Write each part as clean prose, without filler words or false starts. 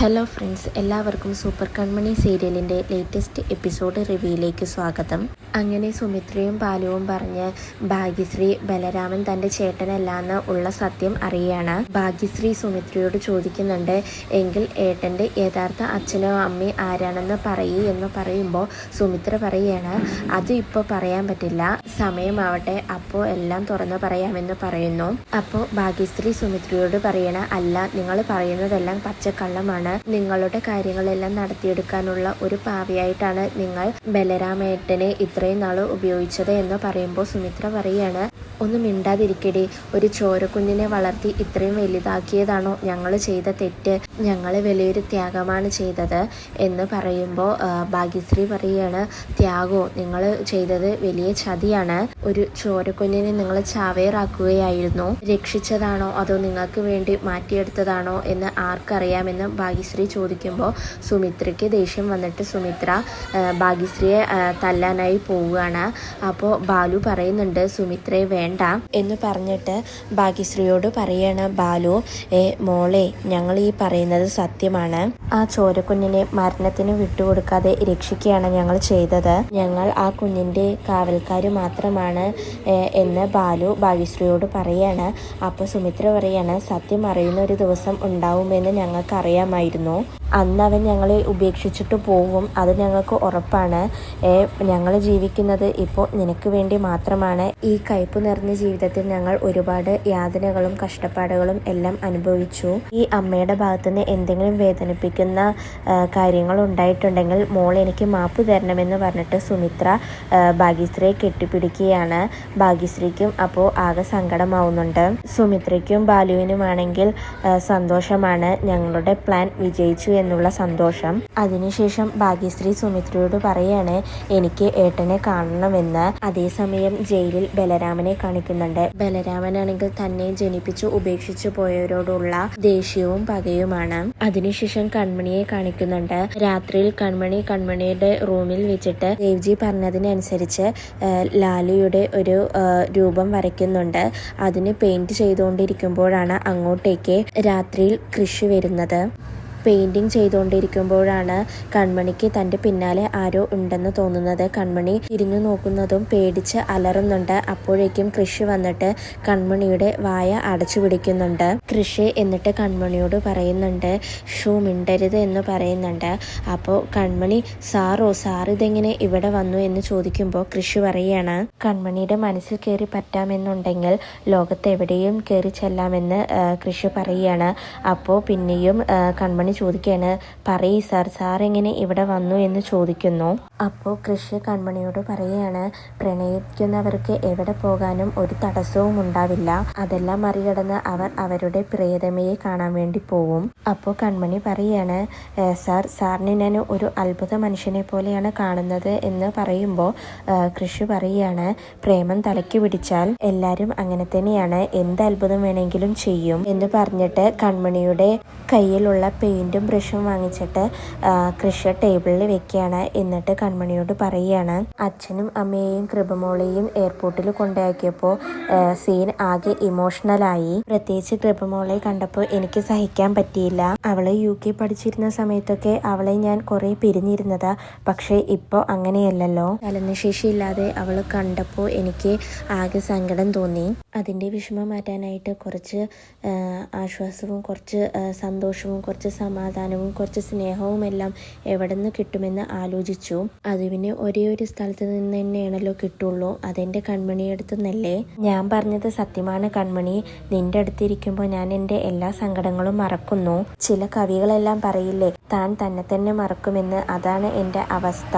Hello friends, എല്ലാവർക്കും super കൺമണി സീരിയലിൻ്റെ latest episode റിവ്യൂയിലേക്ക് സ്വാഗതം. അങ്ങനെ സുമിത്രയും ബാലുവും പറഞ്ഞ് ഭാഗ്യശ്രീ ബലരാമൻ തൻ്റെ ചേട്ടനല്ലാന്ന് ഉള്ള സത്യം അറിയാണ്. ഭാഗ്യശ്രീ സുമിത്രയോട് ചോദിക്കുന്നുണ്ട്, എങ്കിൽ ഏട്ടൻ്റെ യഥാർത്ഥ അച്ഛനോ അമ്മയും ആരാണെന്ന് പറയൂ എന്ന് പറയുമ്പോൾ സുമിത്ര പറയാണ്, അത് ഇപ്പോൾ പറയാൻ പറ്റില്ല, സമയമാവട്ടെ, അപ്പോൾ എല്ലാം തുറന്നു പറയാമെന്ന് പറയുന്നു. അപ്പോൾ ഭാഗ്യശ്രീ സുമിത്രയോട് പറയണ, അല്ല, നിങ്ങൾ പറയുന്നതെല്ലാം പച്ചക്കള്ളമാണ്, നിങ്ങളുടെ കാര്യങ്ങളെല്ലാം നടത്തിയെടുക്കാനുള്ള ഒരു പാവയായിട്ടാണ് നിങ്ങൾ ബലരാമേട്ടനെ ഇത്രയും നാൾ ഉപയോഗിച്ചത് എന്ന് പറയുമ്പോൾ സുമിത്ര പറയാണ്, ഒന്നും മിണ്ടാതിരിക്കടി, ഒരു ചോരക്കുഞ്ഞിനെ വളർത്തി ഇത്രയും വലുതാക്കിയതാണോ ഞങ്ങൾ ചെയ്ത തെറ്റ്? ഞങ്ങൾ വലിയൊരു ത്യാഗമാണ് ചെയ്തത് എന്ന് പറയുമ്പോൾ ഭാഗ്യശ്രീ പറയാണ്, ത്യാഗോ? നിങ്ങൾ ചെയ്തത് വലിയ ചതിയാണ്. ഒരു ചോരക്കുഞ്ഞിനെ നിങ്ങൾ ചാവേറാക്കുകയായിരുന്നു. രക്ഷിച്ചതാണോ അതോ നിങ്ങൾക്ക് വേണ്ടി മാറ്റിയെടുത്തതാണോ എന്ന് ആർക്കറിയാമെന്ന് ഭാഗ്യശ്രീ ചോദിക്കുമ്പോൾ സുമിത്രയ്ക്ക് ദേഷ്യം വന്നിട്ട് സുമിത്ര ഭാഗ്യശ്രീയെ തല്ലാനായി പോവുകയാണ്. അപ്പോൾ ബാലു പറയുന്നുണ്ട്, സുമിത്രയെ വേണ്ട എന്ന് പറഞ്ഞിട്ട് ഭാഗ്യശ്രീയോട് പറയാണ്, ബാലു മോളെ, ഞങ്ങൾ ഈ പറയുന്നത് സത്യമാണ്. ആ ചോരക്കുഞ്ഞിനെ മരണത്തിന് വിട്ടുകൊടുക്കാതെ രക്ഷിക്കുകയാണ് ഞങ്ങൾ ചെയ്തത്. ഞങ്ങൾ ആ കുഞ്ഞിൻ്റെ കാവൽക്കാർ മാത്രമാണ് എന്ന് ബാലു ഭാഗ്യശ്രീയോട് പറയാണ്. അപ്പോൾ സുമിത്ര പറയാണ്, സത്യം അറിയുന്ന ഒരു ദിവസം ഉണ്ടാവുമെന്ന് ഞങ്ങൾക്ക് അറിയാമായിരുന്നു. അന്ന് അവൻ ഞങ്ങളെ ഉപേക്ഷിച്ചിട്ട് പോകും, അത് ഞങ്ങൾക്ക് ഉറപ്പാണ്. ഞങ്ങൾ ജീവിക്കുന്നത് ഇപ്പോൾ നിനക്ക് വേണ്ടി മാത്രമാണ്. ഈ കയ്പ് നിറഞ്ഞ ജീവിതത്തിൽ ഞങ്ങൾ ഒരുപാട് യാതനകളും കഷ്ടപ്പാടുകളും എല്ലാം അനുഭവിച്ചു. ഈ അമ്മയുടെ ഭാഗത്തുനിന്ന് എന്തെങ്കിലും വേദനിപ്പിക്കുന്ന കാര്യങ്ങൾ ഉണ്ടായിട്ടുണ്ടെങ്കിൽ മോൾ എനിക്ക് മാപ്പ് തരണമെന്ന് പറഞ്ഞിട്ട് സുമിത്ര ഭാഗ്യശ്രീയെ കെട്ടിപ്പിടിക്കുകയാണ്. ഭാഗ്യശ്രീക്കും അപ്പോൾ ആകെ സങ്കടമാവുന്നുണ്ട്. സുമിത്രയ്ക്കും ബാലുവിനുമാണെങ്കിൽ സന്തോഷമാണ്, ഞങ്ങളുടെ പ്ലാൻ വിജയിച്ചു എന്നുള്ള സന്തോഷം. അതിനുശേഷം ഭാഗ്യശ്രീ സുമിത്രയോട് പറയാണ്, എനിക്ക് ഏട്ടനെ കാണണമെന്ന്. അതേസമയം ജയിലിൽ ബലരാമനെ കാണിക്കുന്നുണ്ട്. ബലരാമനാണെങ്കിൽ തന്നെ ജനിപ്പിച്ച് ഉപേക്ഷിച്ചു പോയവരോടുള്ള ദേഷ്യവും പകയുമാണ്. അതിനുശേഷം കൺമണിയെ കാണിക്കുന്നുണ്ട്. രാത്രിയിൽ കൺമണിയുടെ റൂമിൽ വെച്ചിട്ട് ദേവ്ജി പറഞ്ഞതിനനുസരിച്ച് ലാലുയുടെ ഒരു രൂപം വരയ്ക്കുന്നുണ്ട്. അതിന് പെയിന്റ് ചെയ്തുകൊണ്ടിരിക്കുമ്പോഴാണ് അങ്ങോട്ടേക്ക് രാത്രിയിൽ കൃഷി വരുന്നത്. പെയിന്റിങ് ചെയ്തുകൊണ്ടിരിക്കുമ്പോഴാണ് കൺമണിക്ക് തൻ്റെ പിന്നാലെ ആരോ ഉണ്ടെന്ന് തോന്നുന്നത്. കൺമണി തിരിഞ്ഞു നോക്കുന്നതും പേടിച്ച് അലറുന്നുണ്ട്. അപ്പോഴേക്കും കൃഷി വന്നിട്ട് കൺമണിയുടെ വായ അടച്ചു പിടിക്കുന്നുണ്ട്. കൃഷി എന്നിട്ട് കൺമണിയോട് പറയുന്നുണ്ട്, ഷൂ മിണ്ടരുത് എന്ന് പറയുന്നുണ്ട്. അപ്പോൾ കൺമണി, സാർ ഇതെങ്ങനെ ഇവിടെ വന്നു എന്ന് ചോദിക്കുമ്പോൾ കൃഷി പറയാണ്, കൺമണിയുടെ മനസ്സിൽ കയറി പറ്റാമെന്നുണ്ടെങ്കിൽ ലോകത്ത് എവിടെയും കയറി ചെല്ലാമെന്ന് കൃഷി പറയുകയാണ്. അപ്പോൾ പിന്നെയും കൺമണി ചോദിക്കുകയാണ്, പറയ് സാർ എങ്ങനെ ഇവിടെ വന്നു എന്ന് ചോദിക്കുന്നു. അപ്പോൾ കൃഷി കൺമണിയോട് പറയുകയാണ്, പ്രണയിക്കുന്നവർക്ക് എവിടെ പോകാനും ഒരു തടസ്സവും ഉണ്ടാവില്ല. അതെല്ലാം മറികടന്ന് അവർ അവരുടെ പ്രിയതമയെ കാണാൻ വേണ്ടി പോകും. അപ്പോൾ കൺമണി പറയാണ്, സാറിനെ ഞാൻ ഒരു അത്ഭുത മനുഷ്യനെ പോലെയാണ് കാണുന്നത് എന്ന് പറയുമ്പോൾ കൃഷി പറയുകയാണ്, പ്രേമം തലയ്ക്ക് പിടിച്ചാൽ എല്ലാവരും അങ്ങനെ തന്നെയാണ്, എന്ത് അത്ഭുതം വേണമെങ്കിലും ചെയ്യും എന്ന് പറഞ്ഞിട്ട് കൺമണിയുടെ കയ്യിലുള്ള പെയിന്റും ബ്രഷും വാങ്ങിച്ചിട്ട് കൃഷി ടേബിളിൽ വെക്കുകയാണ്. എന്നിട്ട് കൺമണിയോട് പറയുകയാണ്, അച്ഛനും അമ്മയെയും കൃപമോളെയും എയർപോർട്ടിൽ കൊണ്ടാക്കിയപ്പോൾ സീൻ ആകെ ഇമോഷണലായി. പ്രത്യേകിച്ച് കൃപമോളെ കണ്ടപ്പോൾ എനിക്ക് സഹിക്കാൻ പറ്റിയില്ല. അവളെ UK പഠിച്ചിരുന്ന സമയത്തൊക്കെ അവളെ ഞാൻ കുറെ പിരിഞ്ഞിരുന്നതാ, പക്ഷേ ഇപ്പോൾ അങ്ങനെയല്ലല്ലോ. ചലനശേഷി ഇല്ലാതെ അവൾ കണ്ടപ്പോൾ എനിക്ക് ആകെ സങ്കടം തോന്നി. അതിൻ്റെ വിഷമം മാറ്റാനായിട്ട് കുറച്ച് ആശ്വാസവും കുറച്ച് സന്തോഷവും കുറച്ച് സമാധാനവും കുറച്ച് സ്നേഹവും എല്ലാം എവിടെ നിന്ന് കിട്ടുമെന്ന് ആലോചിച്ചു. അത് പിന്നെ ഒരേ ഒരു സ്ഥലത്ത് നിന്ന് തന്നെയാണല്ലോ കിട്ടുള്ളൂ, അതെൻ്റെ കൺമണിയെടുത്തു നിന്നല്ലേ. ഞാൻ പറഞ്ഞത് സത്യമാണ് കൺമണി, നിന്റെ അടുത്തിരിക്കുമ്പോൾ ഞാൻ എൻ്റെ എല്ലാ സങ്കടങ്ങളും മറക്കുന്നു. ചില കവികളെല്ലാം പറയില്ലേ, താൻ തന്നെ മറക്കുമെന്ന്, അതാണ് എൻ്റെ അവസ്ഥ.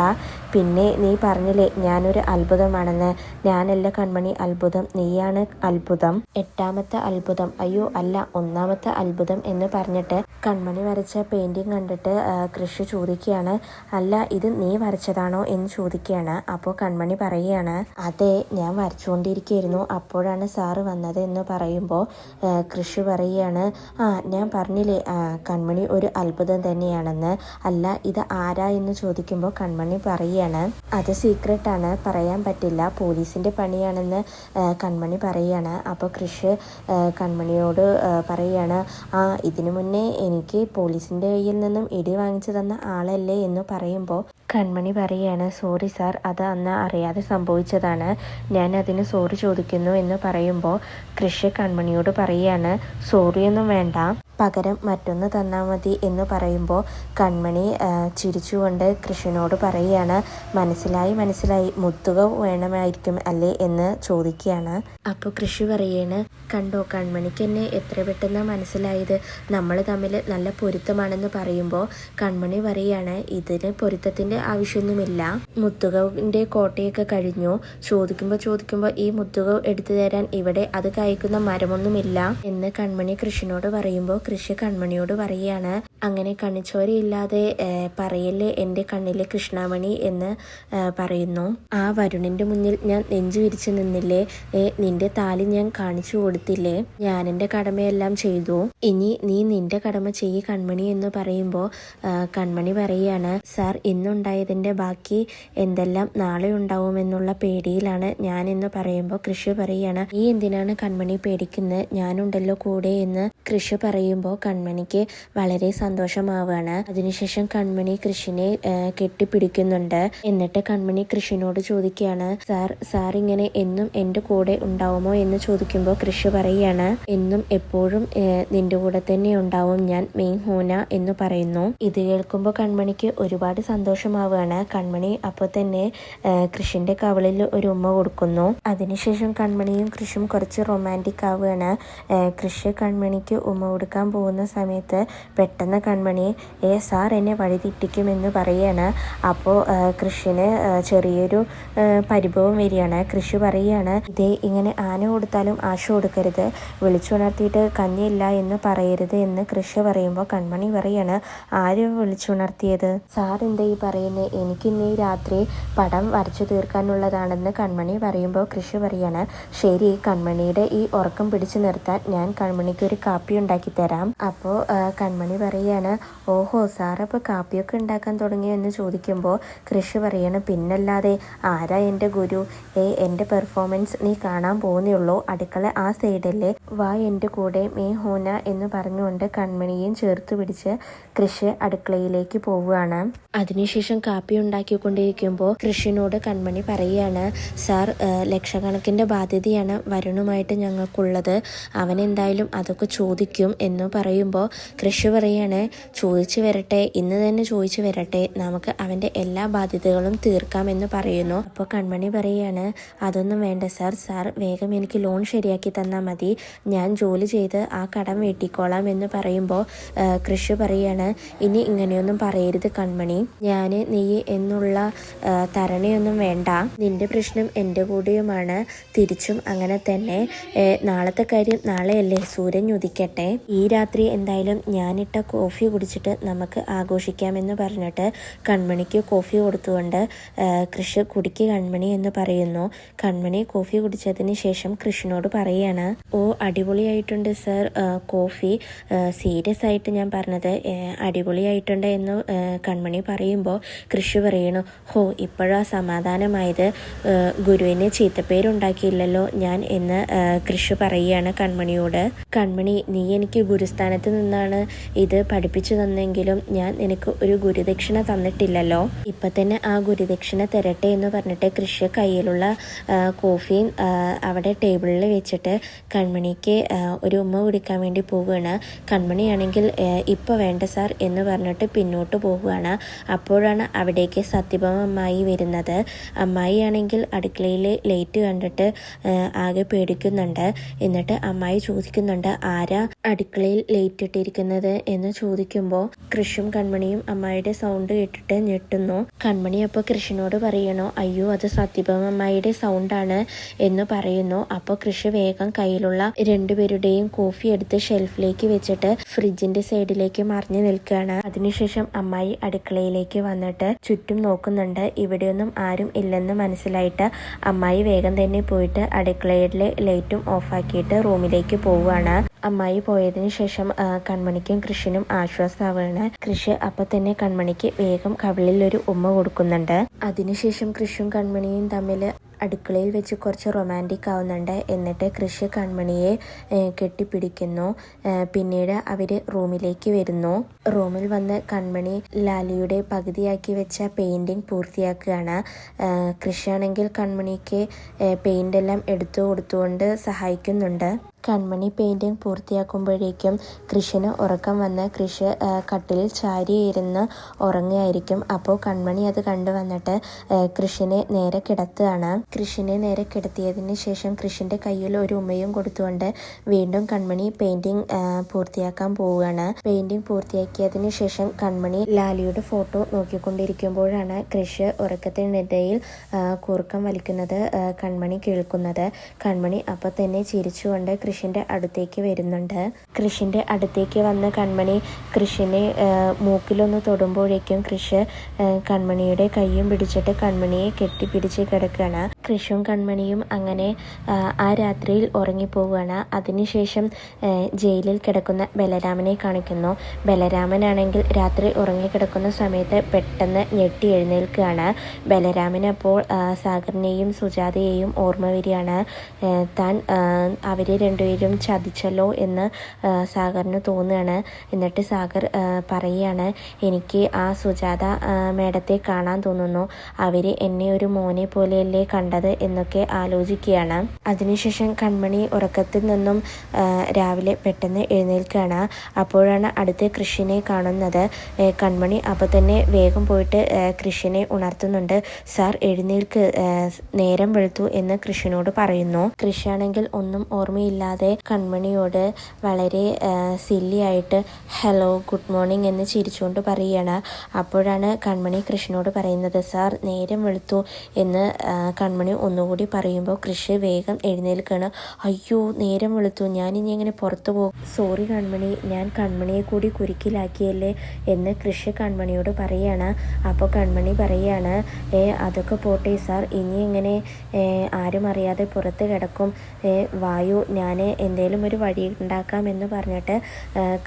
പിന്നെ നീ പറഞ്ഞില്ലേ ഞാനൊരു അത്ഭുതമാണെന്ന്, ഞാനല്ല കൺമണി അത്ഭുതം, നീയാണ് അത്ഭുതം. 8ാമത്തെ അത്ഭുതം, അയ്യോ അല്ല, 1ാമത്തെ അത്ഭുതം എന്ന് പറഞ്ഞിട്ട് കൺമണി വരച്ച പെയിന്റിങ് കണ്ടിട്ട് കൃഷി ചോദിക്കുകയാണ്, അല്ല, ഇത് നീ വരച്ച വരച്ചതാണോ എന്ന് ചോദിക്കുകയാണ്. അപ്പോൾ കൺമണി പറയുകയാണ്, അതെ, ഞാൻ വരച്ചുകൊണ്ടിരിക്കുകയായിരുന്നു, അപ്പോഴാണ് സാറ് വന്നത് എന്ന് പറയുമ്പോൾ കൃഷി പറയുകയാണ്, ഞാൻ പറഞ്ഞില്ലേ കൺമണി ഒരു അത്ഭുതം തന്നെയാണെന്ന്. അല്ല, ഇത് ആരാ എന്ന് ചോദിക്കുമ്പോൾ കൺമണി പറയുകയാണ്, അത് സീക്രട്ടാണ്, പറയാൻ പറ്റില്ല, പോലീസിൻ്റെ പണിയാണെന്ന് കൺമണി പറയുകയാണ്. അപ്പോൾ കൃഷി കൺമണിയോട് പറയുകയാണ്, ഇതിനു മുന്നേ എനിക്ക് പോലീസിൻ്റെ കയ്യിൽ നിന്നും ഇടി വാങ്ങിച്ചു തന്ന ആളല്ലേ എന്ന് പറയുമ്പോൾ കൺമണി പറയുകയാണ്, സോറി സാർ, അത് അന്ന് അറിയാതെ സംഭവിച്ചതാണ്, ഞാൻ അതിന് സോറി ചോദിക്കുന്നു എന്ന് പറയുമ്പോൾ കൃഷി കൺമണിയോട് പറയുകയാണ്, സോറിയൊന്നും വേണ്ട, പകരം മറ്റൊന്ന് തന്നാൽ മതി എന്ന് പറയുമ്പോൾ കൺമണി ചിരിച്ചുകൊണ്ട് കൃഷ്ണനോട് പറയുകയാണ്, മനസ്സിലായി, മുത്തുക വേണമായിരിക്കും അല്ലേ എന്ന് ചോദിക്കുകയാണ്. അപ്പോൾ കൃഷി പറയാണ്, കണ്ടോ കൺമണിക്ക് എന്നെ എത്ര പെട്ടെന്ന് മനസ്സിലായത്, നമ്മൾ തമ്മിൽ നല്ല പൊരുത്തമാണെന്ന് പറയുമ്പോൾ കൺമണി പറയുകയാണ്, ഇതിന് പൊരുത്തത്തിൻ്റെ ആവശ്യമൊന്നുമില്ല, മുത്തുകൻ്റെ കോട്ടയൊക്കെ കഴിഞ്ഞു, ചോദിക്കുമ്പോൾ ഈ മുത്തുക എടുത്തു തരാൻ ഇവിടെ അത് കായ്ക്കുന്ന മരമൊന്നുമില്ല എന്ന് കൺമണി കൃഷ്ണനോട് പറയുമ്പോൾ കൃഷി കൺമണിയോട് പറയുകയാണ്, അങ്ങനെ കണ്ണിച്ചോരയില്ലാതെ പറയല്ലേ എൻ്റെ കണ്ണിലെ കൃഷ്ണമണി എന്ന് പറയുന്നു. ആ വരുണിൻ്റെ മുന്നിൽ ഞാൻ നെഞ്ചു വിരിച്ചു നിന്നില്ലേ, നിന്റെ താലി ഞാൻ കാണിച്ചു കൊടുത്തില്ലേ, ഞാൻ എൻ്റെ കടമയെല്ലാം ചെയ്തു, ഇനി നീ നിന്റെ കടമ ചെയ്യ് കൺമണി എന്ന് പറയുമ്പോൾ കൺമണി പറയുകയാണ്, സാർ ഇന്നുണ്ടായതിൻ്റെ ബാക്കി എന്തെല്ലാം നാളെ ഉണ്ടാവുമെന്നുള്ള പേടിയിലാണ് ഞാൻ എന്ന് പറയുമ്പോൾ കൃഷി പറയുകയാണ്, നീ എന്തിനാണ് കൺമണി പേടിക്കുന്നത്, ഞാനുണ്ടല്ലോ കൂടെ എന്ന് കൃഷി പറയുമ്പോൾ കൺമണിക്ക് വളരെ സന്തോഷമാവുകയാണ്. അതിനുശേഷം കൺമണി കൃഷിനെ കെട്ടിപ്പിടിക്കുന്നുണ്ട്. എന്നിട്ട് കൺമണി കൃഷിനോട് ചോദിക്കുകയാണ്, സാർ ഇങ്ങനെ എന്നും എൻ്റെ കൂടെ ഉണ്ടാവുമോ എന്ന് ചോദിക്കുമ്പോൾ കൃഷി പറയുകയാണ്, എന്നും എപ്പോഴും നിന്റെ കൂടെ തന്നെ ഉണ്ടാവും ഞാൻ, മെയിൻ ഹൂന എന്ന് പറയുന്നു. ഇത് കേൾക്കുമ്പോൾ കൺമണിക്ക് ഒരുപാട് സന്തോഷമാവുകയാണ്. കൺമണി അപ്പോൾ തന്നെ കൃഷിന്റെ കവളിൽ ഒരു ഉമ്മ കൊടുക്കുന്നു. അതിനുശേഷം കൺമണിയും കൃഷിയും കുറച്ച് റൊമാൻറ്റിക് ആവുകയാണ്. കൃഷി കൺമണിക്ക് ഉമ്മ കൊടുക്കാൻ പോകുന്ന സമയത്ത് പെട്ടെന്ന് കൺമണി സാർ എന്നെ വഴിതെറ്റിക്കുമെന്ന് പറയുകയാണ്. അപ്പോൾ കൃഷിന് ചെറിയൊരു പരിഭവം വരികയാണ്. കൃഷി പറയുകയാണ്, ഇതേ ഇങ്ങനെ ആന കൊടുത്താലും ആശ കൊടുക്കരുത്, വിളിച്ചുണർത്തിയിട്ട് കഞ്ഞിയില്ല എന്ന് പറയരുത് എന്ന് കൃഷി പറയുമ്പോൾ കൺമണി പറയാണ്, ആരും വിളിച്ചുണർത്തിയത്, സാർ എന്താ ഈ പറയുന്നത്, എനിക്കിന്ന് ഈ രാത്രി പടം വരച്ചു തീർക്കാനുള്ളതാണെന്ന് കൺമണി പറയുമ്പോൾ കൃഷി പറയാണ്, ശരി, കൺമണിയുടെ ഈ ഉറക്കം പിടിച്ചു നിർത്താൻ ഞാൻ കൺമണിക്ക് ഒരു കാപ്പി ഉണ്ടാക്കി തരാം. അപ്പോൾ കൺമണി പറയാണ്, ഓഹോ സാർ അപ്പോൾ കാപ്പിയൊക്കെ ഉണ്ടാക്കാൻ തുടങ്ങിയോ എന്ന് ചോദിക്കുമ്പോൾ കൃഷി പറയാണ്, പിന്നല്ലാതെ, ആരാ എൻ്റെ ഗുരു, എൻ്റെ പെർഫോമൻസ് നീ കാണാൻ പോകുന്നേ അടുക്കള ആ സൈഡല്ലേ, വാ എൻ്റെ കൂടെ മേ ഹോന എന്ന് പറഞ്ഞുകൊണ്ട് കൺമണിയും ചേർത്ത് പിടിച്ച് കൃഷി അടുക്കളയിലേക്ക് പോവുകയാണ്. അതിനുശേഷം കാപ്പി ഉണ്ടാക്കിക്കൊണ്ടിരിക്കുമ്പോൾ കൃഷിനോട് കൺമണി പറയുകയാണ്, സാർ ലക്ഷക്കണക്കിൻ്റെ ബാധ്യതയാണ് വരുണുമായിട്ട് ഞങ്ങൾക്കുള്ളത്, അവൻ എന്തായാലും അതൊക്കെ ചോദിക്കും എന്ന് പറയുമ്പോൾ കൃഷി പറയാണ്, ചോദിച്ചു വരട്ടെ, ഇന്ന് തന്നെ ചോദിച്ചു വരട്ടെ, നമുക്ക് അവൻ്റെ എല്ലാ ബാധ്യതകളും തീർക്കാമെന്ന് പറയുന്നു. അപ്പോൾ കൺമണി പറയാണ്, അതൊന്നും വേണ്ട സാർ വേഗം എനിക്ക് ലോൺ ശരിയാക്കി തന്നാൽ മതി, ഞാൻ ജോലി ചെയ്ത് ആ കടം വീട്ടിക്കോളാം എന്ന് പറയുമ്പോൾ കൃഷി പറയാണ്, ഇനി ഇങ്ങനെയൊന്നും പറയരുത് കൺമണി, ഞാൻ നീ എന്നുള്ള തരണയൊന്നും വേണ്ട, നിന്റെ പ്രശ്നം എൻ്റെ കൂടെയുമാണ്, തിരിച്ചും അങ്ങനെ തന്നെ, നാളത്തെ കാര്യം നാളെയല്ലേ, സൂര്യൻ ഉദിക്കട്ടെ, ഈ രാത്രി എന്തായാലും ഞാനിട്ട കോഫി കുടിച്ചിട്ട് നമുക്ക് ആഘോഷിക്കാമെന്ന് പറഞ്ഞിട്ട് കൺമണിക്ക് കോഫി കൊടുത്തുകൊണ്ട് കൃഷി കുടിക്ക് കൺമണി എന്ന് പറയുന്നു. കൺമണി കോഫി കുടിച്ചതിന് ശേഷം കൃഷിനോട് പറയാണ്, ഓ അടിപൊളിയായിട്ടുണ്ട് സർ കോഫി, സീരിയസ് ആയിട്ട് ഞാൻ പറഞ്ഞത്, അടിപൊളിയായിട്ടുണ്ട് എന്ന് കൺമണി പറയുമ്പോൾ കൃഷി പറയണു, ഹോ ഇപ്പോഴാ സമാധാനമായത്, ഗുരുവിന് ചീത്തപ്പേരുണ്ടാക്കിയില്ലല്ലോ ഞാൻ എന്ന് കൃഷി പറയുകയാണ് കൺമണിയോട്. കൺമണി, നീ എനിക്ക് ഗുരുസ്ഥാനത്ത് നിന്നാണ് ഇത് പഠിപ്പിച്ചു തന്നെങ്കിലും ഞാൻ നിനക്ക് ഒരു ഗുരുദക്ഷിണ തന്നിട്ടില്ലല്ലോ, ഇപ്പൊ തന്നെ ആ ഗുരുദക്ഷിണ തരട്ടെ എന്ന് പറഞ്ഞിട്ട് കൃഷി കയ്യിലുള്ള കോഫിയും അവിടെ ടേബിളിൽ വെച്ചിട്ട് കൺമണിക്ക് ഒരു ഉമ്മ കുടിക്കാൻ വേണ്ടി പോവുകയാണ്. കൺമണിയാണെങ്കിൽ ഇപ്പോൾ വേണ്ട സാർ എന്ന് പറഞ്ഞിട്ട് പിന്നോട്ട് പോവുകയാണ്. അപ്പോഴാണ് അവിടേക്ക് സത്യഭാമ അമ്മായി വരുന്നത്. അമ്മായി ആണെങ്കിൽ അടുക്കളയിൽ ലൈറ്റ് കണ്ടിട്ട് ആകെ പേടിക്കുന്നുണ്ട്. എന്നിട്ട് അമ്മായി ചോദിക്കുന്നുണ്ട്, ആരാ അടുക്കളയിൽ ലൈറ്റ് ഇട്ടിരിക്കുന്നത് എന്ന് ചോദിക്കുമ്പോൾ കൃഷിയും കൺമണിയും അമ്മായിയുടെ സൗണ്ട് കേട്ടിട്ട് ഞെട്ടുന്നു. കൺമണി അപ്പോൾ കൃഷിനോട് പറയണോ, അയ്യോ അത് സത്യഭാമ അമ്മായിയുടെ സൗണ്ടാണ് എന്ന് പറയുന്നു. അപ്പോൾ കൃഷി വേഗം കയ്യിലുള്ള രണ്ടുപേരുടെയും കോഫി എടുത്ത് ഷെൽഫിലേക്ക് വെച്ചിട്ട് ഫ്രിഡ്ജിന്റെ സൈഡിലേക്ക് മറിഞ്ഞു നിൽക്കുകയാണ്. അതിനുശേഷം അമ്മായി അടുക്കളയിലേക്ക് വന്നിട്ട് വന്നിട്ട് ചുറ്റും നോക്കുന്നുണ്ട്. ഇവിടെയൊന്നും ആരും ഇല്ലെന്ന് മനസ്സിലായിട്ട് അമ്മായി വേഗം തന്നെ പോയിട്ട് അടുക്കളയിലെ ലൈറ്റും ഓഫാക്കിയിട്ട് റൂമിലേക്ക് പോവുകയാണ്. അമ്മായി പോയതിനു ശേഷം കൺമണിക്കും കൃഷിനും ആശ്വാസമാവുകയാണ്. കൃഷി അപ്പൊ തന്നെ കൺമണിക്ക് വേഗം കവിളിൽ ഒരു ഉമ്മ കൊടുക്കുന്നുണ്ട്. അതിനുശേഷം കൃഷിയും കൺമണിയും തമ്മിൽ അടുക്കളയിൽ വെച്ച് കുറച്ച് റൊമാൻറ്റിക് ആവുന്നുണ്ട്. എന്നിട്ട് കൃഷി കൺമണിയെ കെട്ടിപ്പിടിക്കുന്നു. പിന്നീട് അവർ റൂമിലേക്ക് വരുന്നു. റൂമിൽ വന്ന് കൺമണി ലാലിയുടെ പകുതിയാക്കി വെച്ച പെയിൻറ്റിങ് പൂർത്തിയാക്കുകയാണ്. കൃഷിയാണെങ്കിൽ കൺമണിക്ക് പെയിൻ്റ് എല്ലാം എടുത്തു കൊടുത്തുകൊണ്ട് സഹായിക്കുന്നുണ്ട്. കൺമണി പെയിൻറ്റിങ് പൂർത്തിയാക്കുമ്പോഴേക്കും കൃഷിന് ഉറക്കം വന്ന് കൃഷി കട്ടിലിൽ ചാരിയിരുന്ന് ഉറങ്ങുകയായിരിക്കും. അപ്പോൾ കൺമണി അത് കണ്ടു വന്നിട്ട് കൃഷിനെ നേരെ കിടത്തുകയാണ്. കൃഷിനെ നേരെ കിടത്തിയതിന് ശേഷം കൃഷിൻ്റെ കയ്യിൽ ഒരു ഉമ്മയും കൊടുത്തുകൊണ്ട് വീണ്ടും കൺമണി പെയിൻറ്റിങ് പൂർത്തിയാക്കാൻ പോവുകയാണ്. പെയിൻറ്റിങ് പൂർത്തിയാക്കിയതിന് ശേഷം കൺമണി ലാലിയുടെ ഫോട്ടോ നോക്കിക്കൊണ്ടിരിക്കുമ്പോഴാണ് കൃഷി ഉറക്കത്തിനിടയിൽ കൂർക്കം വലിക്കുന്നത് കൺമണി കേൾക്കുന്നത്. കൺമണി അപ്പോൾ തന്നെ ചിരിച്ചുകൊണ്ട് കൃഷിൻ്റെ അടുത്തേക്ക് വരുന്നുണ്ട്. കൃഷിൻ്റെ അടുത്തേക്ക് വന്ന് കൺമണി കൃഷിനെ മൂക്കിലൊന്ന് തൊടുമ്പോഴേക്കും കൃഷി കൺമണിയുടെ കൈയും പിടിച്ചിട്ട് കൺമണിയെ കെട്ടിപ്പിടിച്ച് കിടക്കുകയാണ്. കൃഷിയും കൺമണിയും അങ്ങനെ ആ രാത്രിയിൽ ഉറങ്ങിപ്പോവുകയാണ്. അതിനുശേഷം ജയിലിൽ കിടക്കുന്ന ബലരാമനെ കാണിക്കുന്നു. ബലരാമനാണെങ്കിൽ രാത്രി ഉറങ്ങിക്കിടക്കുന്ന സമയത്ത് പെട്ടെന്ന് ഞെട്ടി എഴുന്നേൽക്കുകയാണ്. ബലരാമനപ്പോൾ സാഗറിനെയും സുജാതയെയും ഓർമ്മ വരികയാണ്. താൻ അവരെ രണ്ടുപേരും ചതിച്ചല്ലോ എന്ന് സാഗറിന് തോന്നുകയാണ്. എന്നിട്ട് സാഗർ പറയുകയാണ്, എനിക്ക് ആ സുജാത മേഡത്തെ കാണാൻ തോന്നുന്നു, അവർ എന്നെ ഒരു മോനെ പോലെയല്ലേ കണ്ടത് എന്നൊക്കെ ആലോചിക്കുകയാണ്. അതിനുശേഷം കൺമണി ഉറക്കത്തിൽ നിന്നും രാവിലെ പെട്ടെന്ന് എഴുന്നേൽക്കുകയാണ്. അപ്പോഴാണ് അടുത്ത കൃഷിനെ കാണുന്നത്. കൺമണി അപ്പോൾ തന്നെ വേഗം പോയിട്ട് കൃഷിനെ ഉണർത്തുന്നുണ്ട്. സാർ എഴുന്നേൽക്ക്, നേരം വെളുത്തു എന്ന് കൃഷിനോട് പറയുന്നു. കൃഷിയാണെങ്കിൽ ഒന്നും ഓർമ്മയില്ലാതെ കൺമണിയോട് വളരെ സില്ലിയായിട്ട് ഹലോ ഗുഡ് മോർണിംഗ് എന്ന് ചിരിച്ചുകൊണ്ട് പറയുകയാണ്. അപ്പോഴാണ് കൺമണി കൃഷിനോട് പറയുന്നത്, സാർ നേരം വെളുത്തു എന്ന് കൺമണി ഒന്നുകൂടി പറയുമ്പോൾ കൃഷി വേഗം എഴുന്നേൽക്കുകയാണ്. അയ്യോ നേരം വെളുത്തു, ഞാനിനി എങ്ങനെ പുറത്തു പോകും, സോറി കൺമണി, ഞാൻ കൺമണിയെ കൂടി കുരുക്കിലാക്കിയല്ലേ എന്ന് കൃഷി കൺമണിയോട് പറയുകയാണ്. അപ്പോൾ കൺമണി പറയുകയാണ്, അതൊക്കെ പോട്ടെ സാർ, ഇനി എങ്ങനെ ആരും അറിയാതെ പുറത്ത് കിടക്കും, വായു, ഞാൻ എന്തേലും ഒരു വഴി ഉണ്ടാക്കാം എന്ന് പറഞ്ഞിട്ട്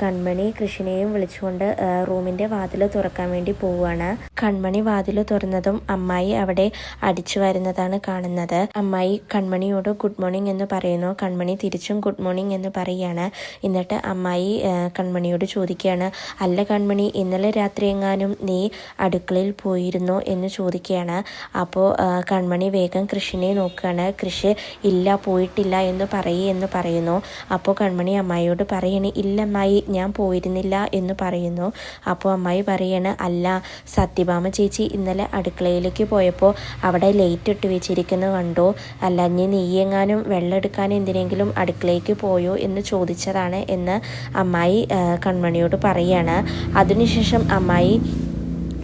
കൺമണി കൃഷിനെയും വിളിച്ചുകൊണ്ട് റൂമിൻ്റെ വാതിൽ തുറക്കാൻ വേണ്ടി പോവുകയാണ്. കൺമണി വാതിൽ തുറന്നതും അമ്മായി അവിടെ അടിച്ചു വരുന്നതാണ് കാണുന്നത്. അമ്മായി കൺമണിയോട് ഗുഡ് മോർണിംഗ് എന്ന് പറയുന്നു. കൺമണി തിരിച്ചും ഗുഡ് മോർണിംഗ് എന്ന് പറയുകയാണ്. എന്നിട്ട് അമ്മായി കൺമണിയോട് ചോദിക്കുകയാണ്, അല്ല കൺമണി, ഇന്നലെ രാത്രി എങ്ങാനും നീ അടുക്കളയിൽ പോയിരുന്നോ എന്ന് ചോദിക്കുകയാണ്. അപ്പോൾ കൺമണി വേഗം കൃഷിനെ നോക്കുകയാണ്. കൃഷി ഇല്ല, പോയിട്ടില്ല എന്ന് എന്ന് പറയുന്നു. അപ്പോൾ കൺമണി അമ്മായിയോട് പറയണേ, ഇല്ല അമ്മായി, ഞാൻ പോയിരുന്നില്ല എന്ന് പറയുന്നു. അപ്പോൾ അമ്മായി പറയണ, അല്ല സത്യഭാമ ചേച്ചി ഇന്നലെ അടുക്കളയിലേക്ക് പോയപ്പോൾ അവിടെ ലൈറ്റ് ഇട്ട് വെച്ചിരിക്കുന്നത് കണ്ടോ, അല്ല നീ എങ്ങാനും വെള്ളം എടുക്കാൻ എന്തിനെങ്കിലും അടുക്കളയ്ക്ക് പോയോ എന്ന് ചോദിച്ചതാണ് എന്ന് അമ്മായി കൺമണിയോട് പറയാണ്. അതിനുശേഷം അമ്മായി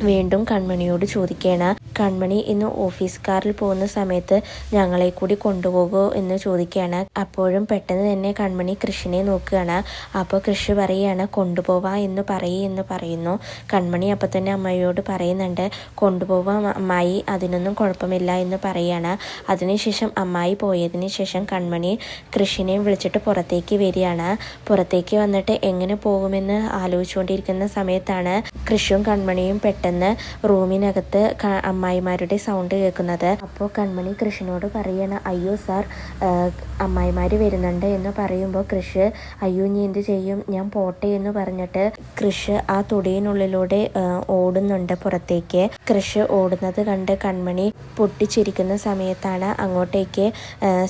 വീണ്ടും കൺമണിയോട് ചോദിക്കുകയാണ്, കൺമണി ഇന്ന് ഓഫീസ് കാറിൽ പോകുന്ന സമയത്ത് ഞങ്ങളെ കൂടി കൊണ്ടുപോകുമോ എന്ന് ചോദിക്കുകയാണ്. അപ്പോഴും പെട്ടെന്ന് തന്നെ കൺമണി കൃഷിനെ നോക്കുകയാണ്. അപ്പോൾ കൃഷി പറയുകയാണ്, കൊണ്ടുപോവാ എന്ന് പറയുന്നു. കൺമണി അപ്പോൾ തന്നെ അമ്മയോട് പറയുന്നുണ്ട്, കൊണ്ടുപോവാം അമ്മായി, അതിനൊന്നും കുഴപ്പമില്ല എന്ന് പറയുകയാണ്. അതിനുശേഷം അമ്മായി പോയതിന് ശേഷം കൺമണി കൃഷിനെ വിളിച്ചിട്ട് പുറത്തേക്ക് വരികയാണ്. പുറത്തേക്ക് വന്നിട്ട് എങ്ങനെ പോകുമെന്ന് ആലോചിച്ചുകൊണ്ടിരിക്കുന്ന സമയത്താണ് കൃഷിയും കൺമണിയും പെട്ടെന്ന് റൂമിനകത്ത് അമ്മായിമാരുടെ സൗണ്ട് കേൾക്കുന്നത്. അപ്പോൾ കൺമണി കൃഷിനോട് പറയണ, അയ്യോ സാർ, അമ്മായിമാർ വരുന്നുണ്ട് എന്ന് പറയുമ്പോൾ കൃഷി, അയ്യോ നീ എന്ത് ചെയ്യും, ഞാൻ പോട്ടെ എന്ന് പറഞ്ഞിട്ട് കൃഷി ആ തൊടിയിനുള്ളിലൂടെ ഓടുന്നുണ്ട് പുറത്തേക്ക്. കൃഷി ഓടുന്നത് കണ്ട് കൺമണി പൊട്ടിച്ചിരിക്കുന്ന സമയത്താണ് അങ്ങോട്ടേക്ക്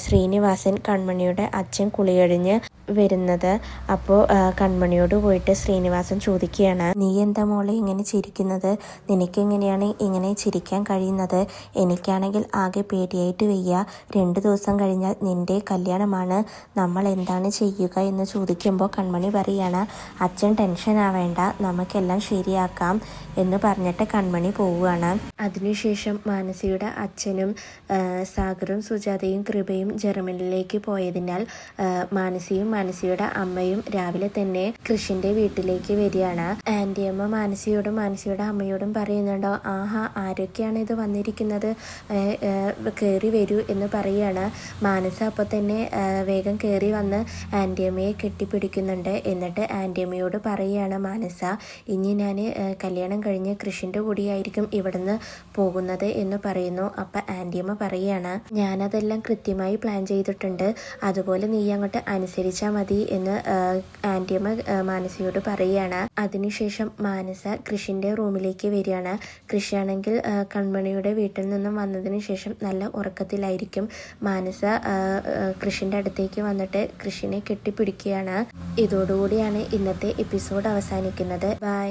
ശ്രീനിവാസൻ, കൺമണിയുടെ അച്ഛൻ, കുളികഴിഞ്ഞ് വരുന്നത്. അപ്പോൾ കൺമണിയോട് പോയിട്ട് ശ്രീനിവാസൻ ചോദിക്കുകയാണ്, നീ എന്താ മോളെ ഇങ്ങനെ ചിരിക്കുന്നത്, നിനക്കെങ്ങനെയാണ് ഇങ്ങനെ ചിരിക്കാൻ കഴിയുന്നത്, എനിക്കാണെങ്കിൽ ആകെ പേടിയായിട്ട് വയ്യ, 2 ദിവസം കഴിഞ്ഞാൽ നിൻ്റെ കല്യാണമാണ്, നമ്മൾ എന്താണ് ചെയ്യുക എന്ന് ചോദിക്കുമ്പോൾ കൺമണി പറയാണ്, അച്ഛൻ ടെൻഷൻ ആവേണ്ട, നമുക്കെല്ലാം ശരിയാക്കാം എന്ന് പറഞ്ഞിട്ട് കൺമണി പോവുകയാണ്. അതിനുശേഷം മാനസിയുടെ അച്ഛനും സാഗറും സുജാതയും കൃപയും ജർമ്മനിലേക്ക് പോയതിനാൽ മാനസിയും മാനസിയുടെ അമ്മയും രാവിലെ തന്നെ കൃഷിന്റെ വീട്ടിലേക്ക് വരികയാണ്. ആന്റിയമ്മ മാനസിയുടെ അമ്മയോടും പറയുന്നുണ്ടോ, ആഹാ ആരൊക്കെയാണ് ഇത് വന്നിരിക്കുന്നത്, കയറി വരൂ എന്ന് പറയുകയാണ്. മാനസ അപ്പോൾ തന്നെ വേഗം കയറി വന്ന് ആന്റിയമ്മയെ കെട്ടിപ്പിടിക്കുന്നുണ്ട്. എന്നിട്ട് ആന്റിയമ്മയോട് പറയുകയാണ് മാനസ, ഇനി ഞാൻ കല്യാണം കഴിഞ്ഞ് കൃഷിന്റെ കൂടിയായിരിക്കും ഇവിടുന്ന് പോകുന്നത് എന്ന് പറയുന്നു. അപ്പം ആന്റിയമ്മ പറയുകയാണ്, ഞാനതെല്ലാം കൃത്യമായി പ്ലാൻ ചെയ്തിട്ടുണ്ട്, അതുപോലെ നീ അങ്ങോട്ട് അനുസരിച്ചാൽ മതി എന്ന് ആന്റിയമ്മ മാനസയോട് പറയുകയാണ്. അതിനുശേഷം മാനസ കൃഷിന്റെ റൂമിലേക്ക് വരികയാണ്. കൃഷിയാണെങ്കിൽ കൺമണിയുടെ വീട്ടിൽ നിന്നും വന്നതിന് ശേഷം നല്ല ഉറക്കത്തിലായിരിക്കും. മാനസ കൃഷിന്റെ അടുത്തേക്ക് വന്നിട്ട് കൃഷിനെ കെട്ടിപ്പിടിക്കുകയാണ്. ഇതോടുകൂടിയാണ് ഇന്നത്തെ എപ്പിസോഡ് അവസാനിക്കുന്നത്. ബൈ.